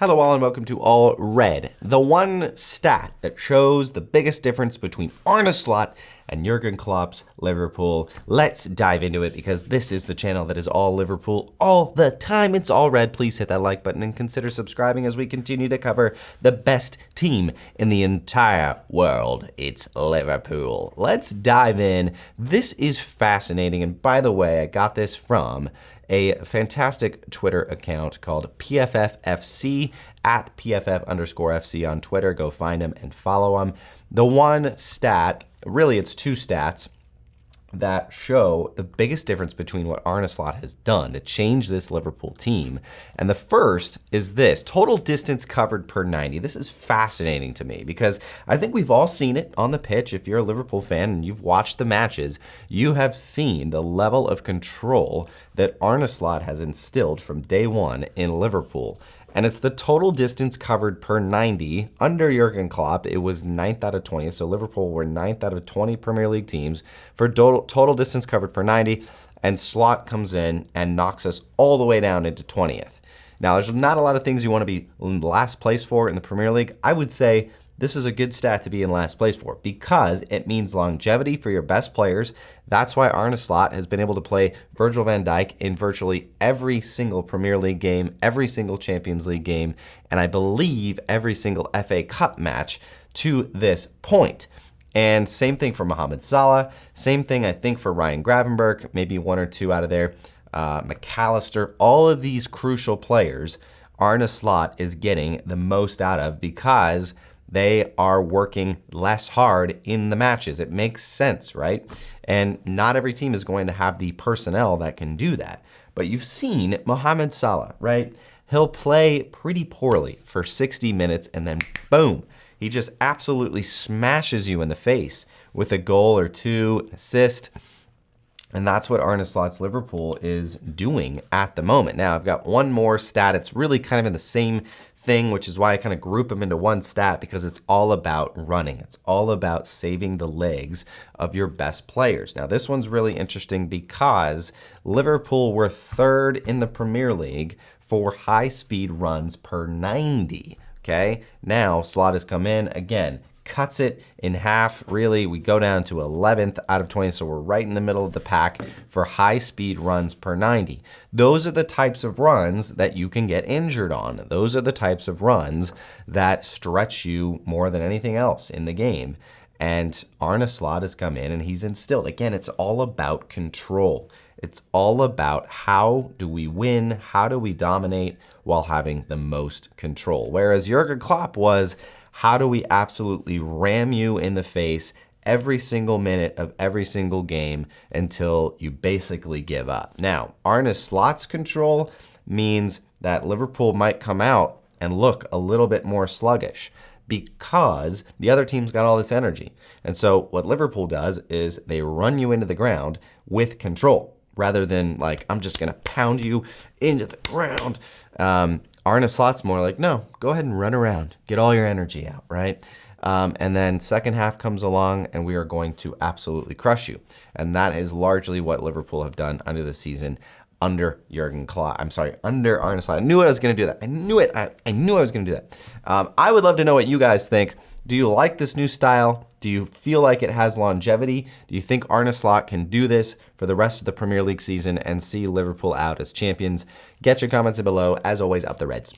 Hello all and welcome to All Red, the one stat that shows the biggest difference between Arne Slot and Jurgen Klopp's Liverpool. Let's dive into it because this is the channel that is all Liverpool all the time. It's All Red. Please hit that like button and consider subscribing as we continue to cover the best team in the entire world. It's Liverpool. Let's dive in. This is fascinating, and by the way, I got this from a fantastic Twitter account called PFFFC, at PFF_FC on Twitter. Go find him and follow him. The one stat, really it's two stats, that show the biggest difference between what Arne Slot has done to change this Liverpool team. And the first is this, total distance covered per 90. This is fascinating to me because I think we've all seen it on the pitch. If you're a Liverpool fan and you've watched the matches, you have seen the level of control that Arne Slot has instilled from day one in Liverpool. And it's the total distance covered per 90. Under Jurgen Klopp, it was 9th out of 20. So Liverpool were 9th out of 20 Premier League teams for total distance covered per 90. And Slot comes in and knocks us all the way down into 20th. Now, there's not a lot of things you want to be in last place for in the Premier League. I would say this is a good stat to be in last place for because it means longevity for your best players. That's why Arne Slot has been able to play Virgil van Dijk in virtually every single Premier League game, every single Champions League game, and I believe every single FA Cup match to this point. And same thing for Mohamed Salah. Same thing, I think, for Ryan Gravenberch, maybe one or two out of there. McAllister, all of these crucial players, Arne Slot is getting the most out of because they are working less hard in the matches. It makes sense, right? And not every team is going to have the personnel that can do that. But you've seen Mohamed Salah, right? He'll play pretty poorly for 60 minutes and then boom, he just absolutely smashes you in the face with a goal or two, assist. And that's what Arne Slot's Liverpool is doing at the moment. Now, I've got one more stat. It's really kind of in the same thing, which is why I kind of group them into one stat because it's all about running. It's all about saving the legs of your best players. Now, this one's really interesting because Liverpool were third in the Premier League for high-speed runs per 90, okay? Now, Slot has come in, again, cuts it in half. Really, we go down to 11th out of 20, so we're right in the middle of the pack for high-speed runs per 90. Those are the types of runs that you can get injured on. Those are the types of runs that stretch you more than anything else in the game. And Arne Slot has come in and he's instilled. Again, it's all about control. It's all about how do we win, how do we dominate while having the most control. Whereas Jurgen Klopp was, how do we absolutely ram you in the face every single minute of every single game until you basically give up? Now, Arne Slot's control means that Liverpool might come out and look a little bit more sluggish because the other team's got all this energy. And so what Liverpool does is they run you into the ground with control rather than like, I'm just going to pound you into the ground. Arne Slot's more like, no, go ahead and run around. Get all your energy out, right? And then second half comes along and we are going to absolutely crush you. And that is largely what Liverpool have done under the season under Jurgen Klopp. I'm sorry, under Arne Slot. I knew I was going to do that. I knew it. I knew I was going to do that. I would love to know what you guys think. Do you like this new style? Do you feel like it has longevity? Do you think Arne Slot can do this for the rest of the Premier League season and see Liverpool out as champions? Get your comments below. As always, up the Reds.